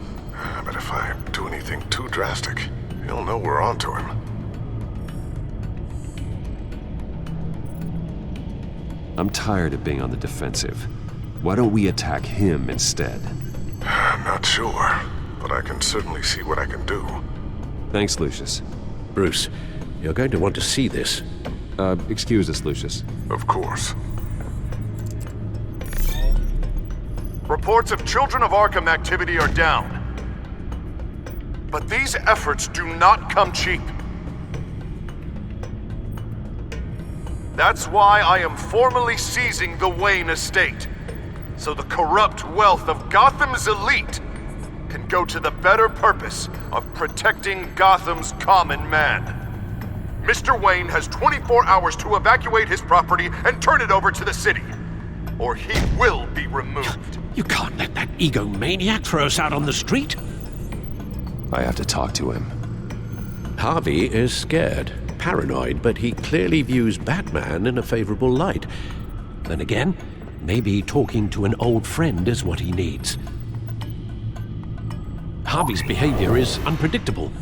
But if I do anything too drastic, he'll know we're onto him. I'm tired of being on the defensive. Why don't we attack him instead? I'm not sure, but I can certainly see what I can do. Thanks, Lucius. Bruce, you're going to want to see this. Excuse us, Lucius. Of course. Reports of Children of Arkham activity are down. But these efforts do not come cheap. That's why I am formally seizing the Wayne estate, so the corrupt wealth of Gotham's elite can go to the better purpose of protecting Gotham's common man. Mr. Wayne has 24 hours to evacuate his property and turn it over to the city, or he will be removed. You can't let that egomaniac throw us out on the street. I have to talk to him. Harvey is scared, paranoid, but he clearly views Batman in a favorable light. Then again, maybe talking to an old friend is what he needs. Harvey's behavior is unpredictable,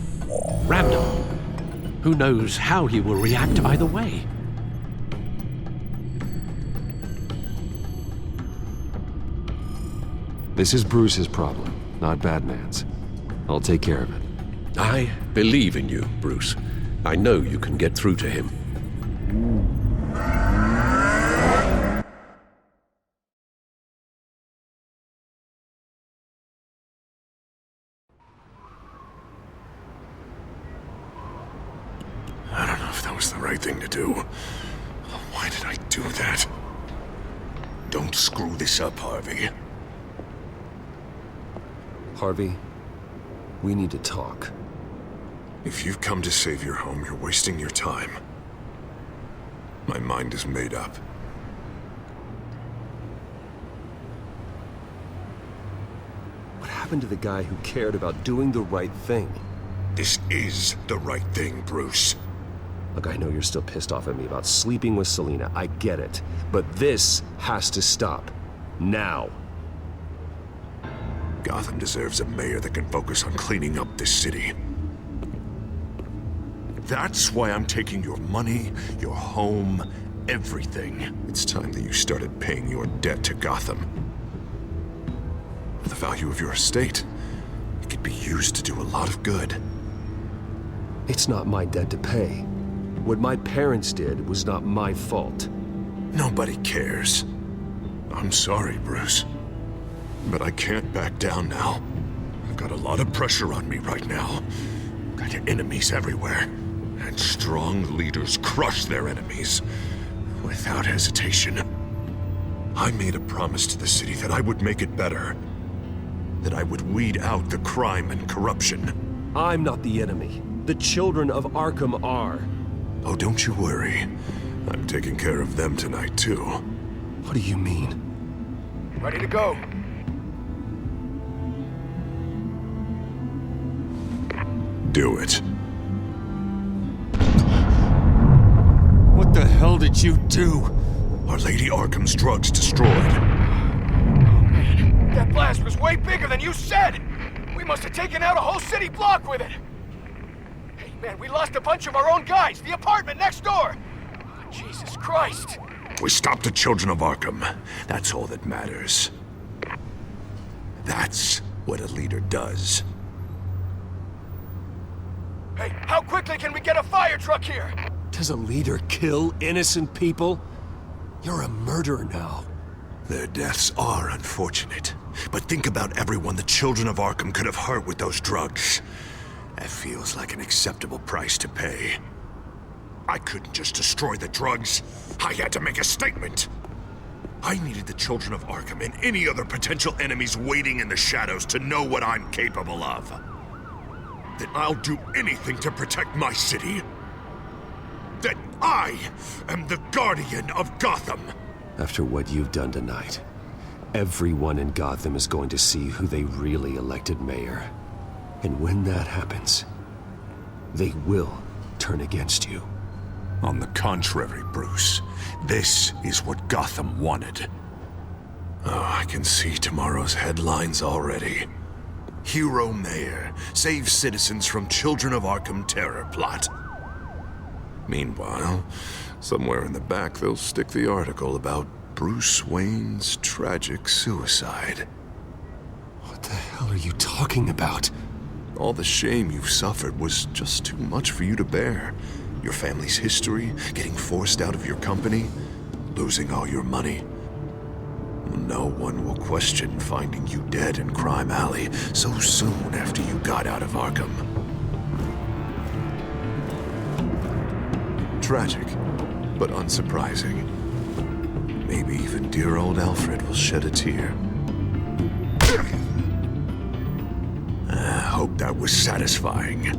random. Who knows how he will react either way? This is Bruce's problem, not Batman's. I'll take care of it. I believe in you, Bruce. I know you can get through to him. I don't know if that was the right thing to do. Why did I do that? Don't screw this up, Harvey. Harvey, we need to talk. If you've come to save your home, you're wasting your time. My mind is made up. What happened to the guy who cared about doing the right thing? This is the right thing, Bruce. Look, I know you're still pissed off at me about sleeping with Selina. I get it. But this has to stop. Now. Gotham deserves a mayor that can focus on cleaning up this city. That's why I'm taking your money, your home, everything. It's time that you started paying your debt to Gotham. For the value of your estate, it could be used to do a lot of good. It's not my debt to pay. What my parents did was not my fault. Nobody cares. I'm sorry, Bruce. But I can't back down now. I've got a lot of pressure on me right now. Got enemies everywhere. And strong leaders crush their enemies. Without hesitation. I made a promise to the city that I would make it better. That I would weed out the crime and corruption. I'm not the enemy. The children of Arkham are. Oh, don't you worry. I'm taking care of them tonight, too. What do you mean? Ready to go. Do it. What the hell did you do? Our Lady Arkham's drugs destroyed. Man, that blast was way bigger than you said! We must have taken out a whole city block with it! Hey, man, we lost a bunch of our own guys! The apartment next door! Oh, Jesus Christ! We stopped the Children of Arkham. That's all that matters. That's what a leader does. Hey, how quickly can we get a fire truck here? Does a leader kill innocent people? You're a murderer now. Their deaths are unfortunate. But think about everyone the Children of Arkham could have hurt with those drugs. That feels like an acceptable price to pay. I couldn't just destroy the drugs. I had to make a statement. I needed the Children of Arkham and any other potential enemies waiting in the shadows to know what I'm capable of. That I'll do anything to protect my city. That I am the guardian of Gotham. After what you've done tonight, everyone in Gotham is going to see who they really elected mayor. And when that happens, they will turn against you. On the contrary, Bruce. This is what Gotham wanted. Oh, I can see tomorrow's headlines already. Hero Mayor saves citizens from Children of Arkham terror plot. Meanwhile, somewhere in the back they'll stick the article about Bruce Wayne's tragic suicide. What the hell are you talking about? All the shame you've suffered was just too much for you to bear. Your family's history, getting forced out of your company, losing all your money. No one will question finding you dead in Crime Alley so soon after you got out of Arkham. Tragic, but unsurprising. Maybe even dear old Alfred will shed a tear. I hope that was satisfying.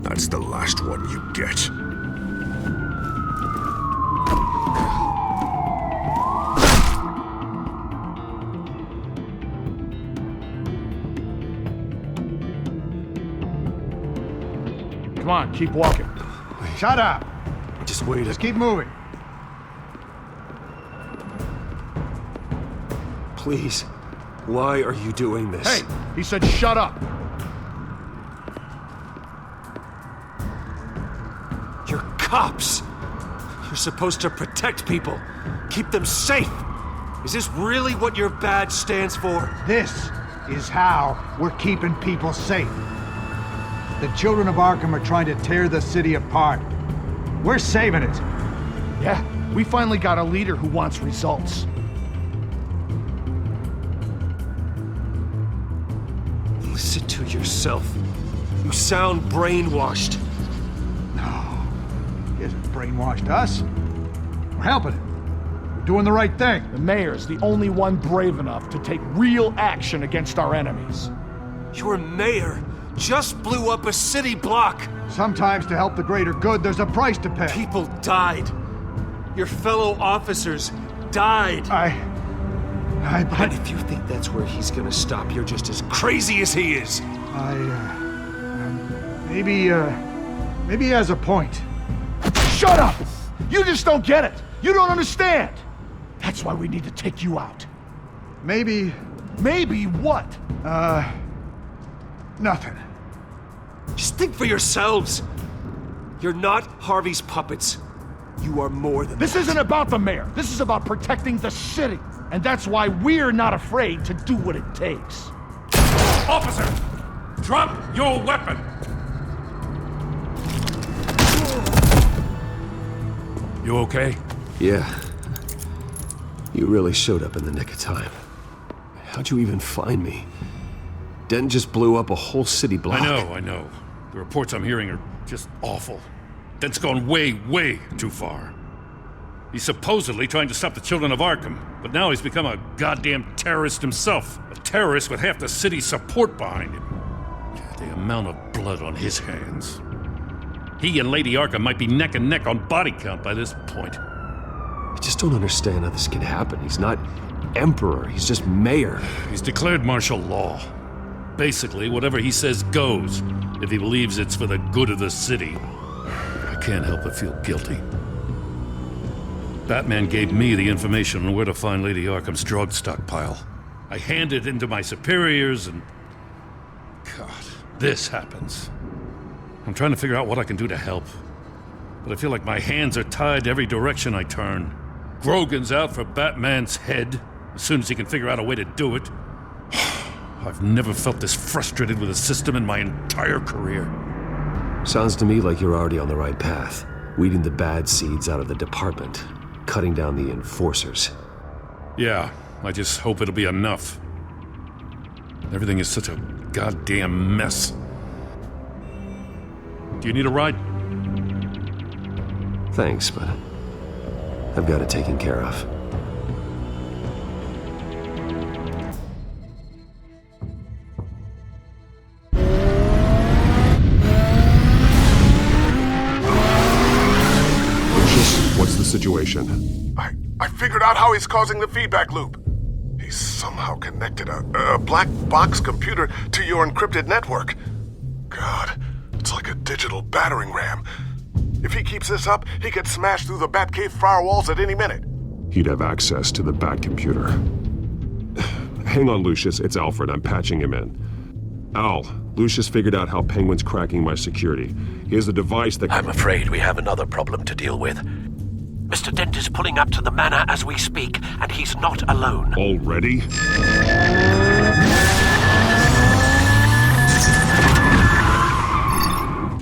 That's the last one you get. Come on, keep walking. Shut up. Just wait. Just keep moving. Please. Why are you doing this? Hey, he said shut up. You're cops. You're supposed to protect people. Keep them safe. Is this really what your badge stands for? This is how we're keeping people safe. The children of Arkham are trying to tear the city apart. We're saving it. Yeah, we finally got a leader who wants results. Listen to yourself. You sound brainwashed. No, he hasn't brainwashed us. We're helping him. We're doing the right thing. The mayor's the only one brave enough to take real action against our enemies. Your mayor just blew up a city block. Sometimes to help the greater good, there's a price to pay. People died. Your fellow officers died. And if you think that's where he's gonna stop, you're just as crazy as he is. Maybe he has a point. Shut up! You just don't get it. You don't understand. That's why we need to take you out. Maybe what? Nothing. Just think for yourselves. You're not Harvey's puppets. You are more than This that. isn't about the mayor. This is about protecting the city. And that's why we're not afraid to do what it takes. Officer! Drop your weapon! You okay? Yeah. You really showed up in the nick of time. How'd you even find me? Dent just blew up a whole city block. I know. The reports I'm hearing are just awful. Dent's gone way, way too far. He's supposedly trying to stop the children of Arkham, but now he's become a goddamn terrorist himself. A terrorist with half the city's support behind him. The amount of blood on his hands. He and Lady Arkham might be neck and neck on body count by this point. I just don't understand how this can happen. He's not emperor, he's just mayor. He's declared martial law. Basically, whatever he says goes, if he believes it's for the good of the city. I can't help but feel guilty. Batman gave me the information on where to find Lady Arkham's drug stockpile. I handed it into my superiors and... God, this happens. I'm trying to figure out what I can do to help. But I feel like my hands are tied every direction I turn. Grogan's out for Batman's head, as soon as he can figure out a way to do it. I've never felt this frustrated with a system in my entire career. Sounds to me like you're already on the right path. Weeding the bad seeds out of the department. Cutting down the enforcers. Yeah, I just hope it'll be enough. Everything is such a goddamn mess. Do you need a ride? Thanks, but I've got it taken care of. What's the situation? I figured out how he's causing the feedback loop. He's somehow connected a black box computer to your encrypted network. God, it's like a digital battering ram. If he keeps this up, he could smash through the Batcave firewalls at any minute. He'd have access to the Bat computer. Hang on, Lucius. It's Alfred. I'm patching him in. Al, Lucius figured out how Penguin's cracking my security. He has a device that... I'm afraid we have another problem to deal with. Mr. Dent is pulling up to the manor as we speak, and he's not alone. Already?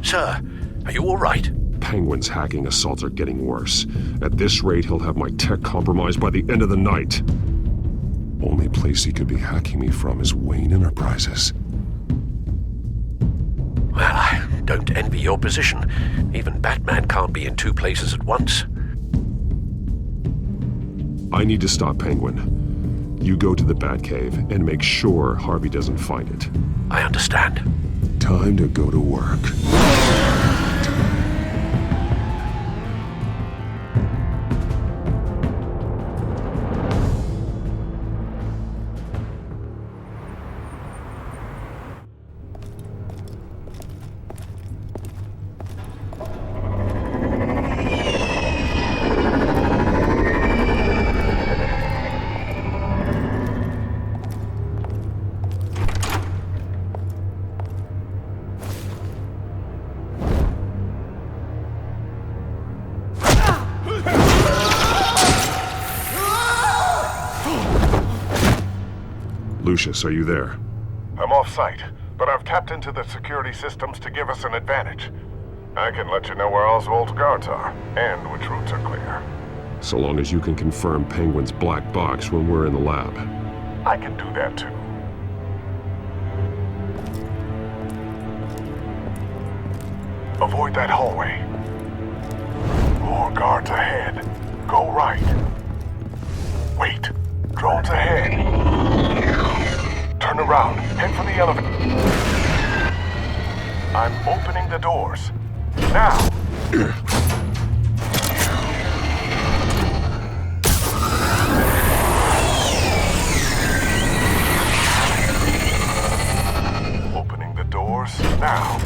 Sir, are you all right? Penguin's hacking assaults are getting worse. At this rate, he'll have my tech compromised by the end of the night. Only place he could be hacking me from is Wayne Enterprises. Well, I don't envy your position. Even Batman can't be in two places at once. I need to stop Penguin. You go to the Batcave and make sure Harvey doesn't find it. I understand. Time to go to work. Lucius, are you there? I'm off-site, but I've tapped into the security systems to give us an advantage. I can let you know where Oswald's guards are, and which routes are clear. So long as you can confirm Penguin's black box when we're in the lab. I can do that too. Avoid that hallway. More guards ahead. Go right. Wait. Drones ahead. Turn around. Head for the elevator. I'm opening the doors. Now! Opening the doors now.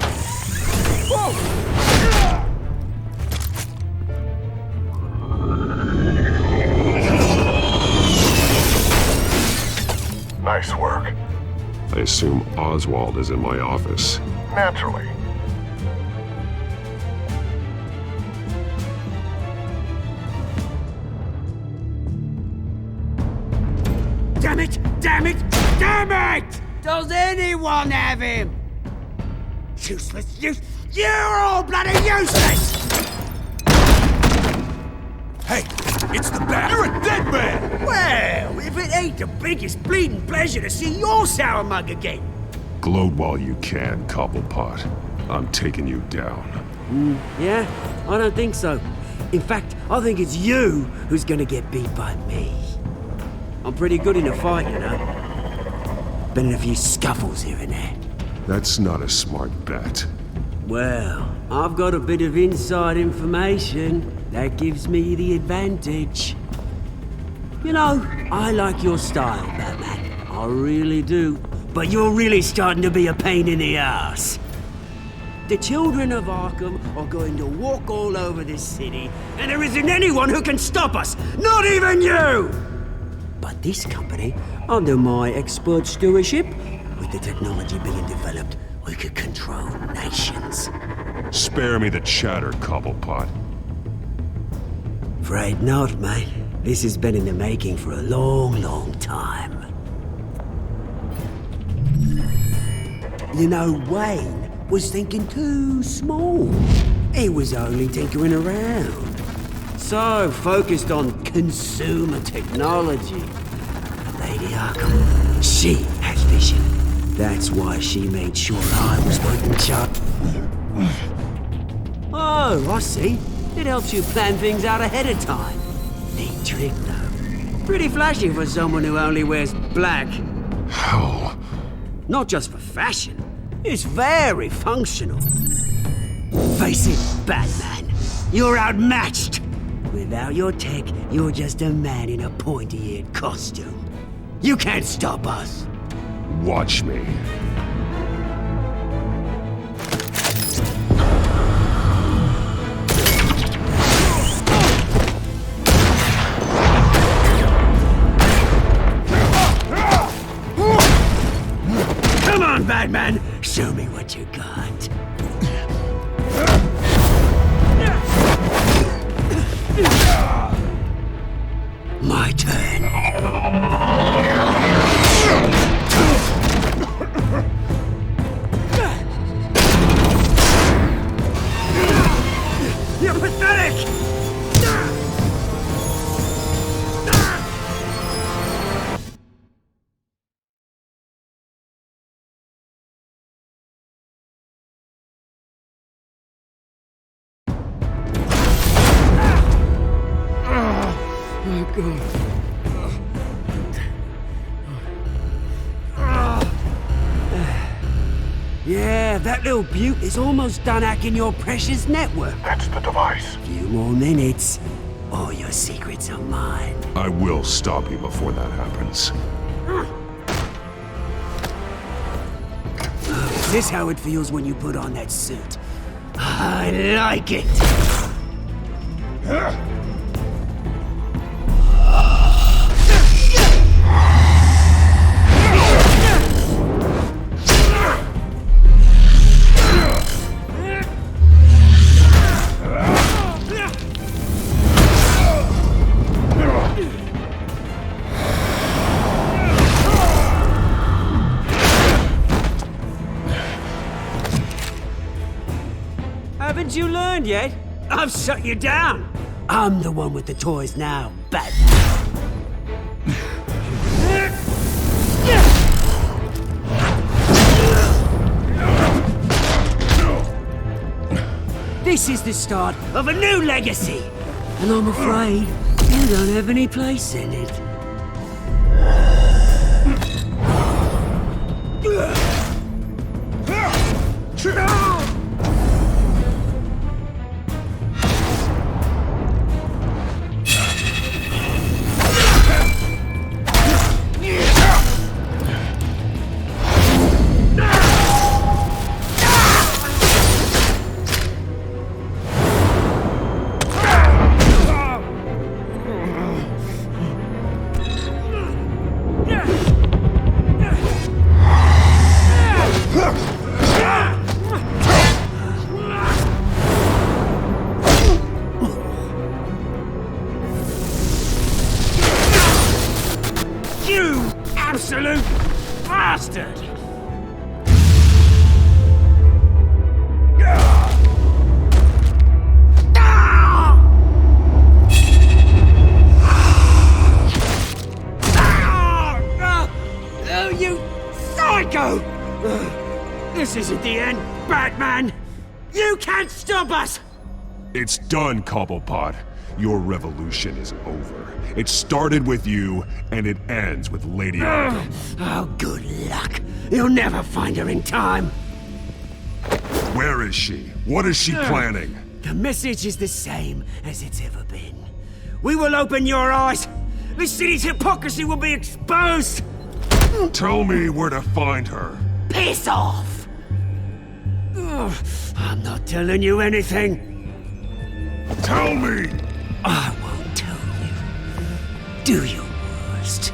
Nice work. I assume Oswald is in my office. Naturally. Damn it! Damn it! Damn it! Does anyone have him? Useless, you're all bloody useless! Hey, it's the Bat. You're a dead man! Well, if it ain't the biggest bleeding pleasure to see your sour mug again. Gloat while you can, Cobblepot. I'm taking you down. Yeah? I don't think so. In fact, I think it's you who's gonna get beat by me. I'm pretty good in a fight, you know. Been in a few scuffles here and there. That's not a smart bet. Well, I've got a bit of inside information that gives me the advantage. You know, I like your style, Batman. I really do. But you're really starting to be a pain in the ass. The children of Arkham are going to walk all over this city, and there isn't anyone who can stop us, not even you! But this company, under my expert stewardship, with the technology being developed, we could control nations. Spare me the chatter, Cobblepot. Afraid not, mate. This has been in the making for a long, long time. You know, Wayne was thinking too small. He was only tinkering around. So focused on consumer technology. Lady Arkham, she has vision. That's why she made sure I was put in charge. Oh, I see. It helps you plan things out ahead of time. Neat trick, though. Pretty flashy for someone who only wears black. Hell. Not just for fashion. It's very functional. Face it, Batman. You're outmatched. Without your tech, you're just a man in a pointy-eared costume. You can't stop us. Watch me. Come on! on, Batman! Show me what you got. My turn. You're pathetic! Oh, God. Yeah, that little beaut is almost done hacking your precious network. That's the device. Few more minutes. All your secrets are mine. I will stop you before that happens. Is this how it feels when you put on that suit? I like it. Haven't you learned yet? I've shut you down. I'm the one with the toys now, Batman. This is the start of a new legacy, and I'm afraid you don't have any place in it. You absolute bastard! Oh, you psycho! This isn't the end, Batman! You can't stop us! It's done, Cobblepot. Your revolution is over. It started with you, and it ends with Lady Arkham. Oh, good luck. You'll never find her in time. Where is she? What is she planning? The message is the same as it's ever been. We will open your eyes. The city's hypocrisy will be exposed. Tell me where to find her. Piss off! Ugh, I'm not telling you anything. Tell me! I won't tell you. Do your worst.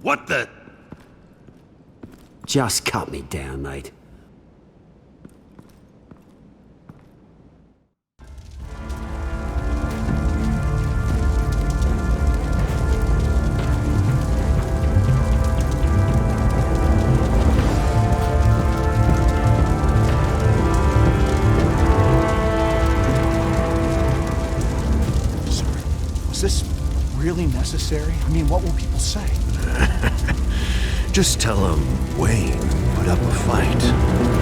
What the? Just cut me down, mate. Was this really necessary? I mean, what will people say? Just tell him Wayne put up a fight.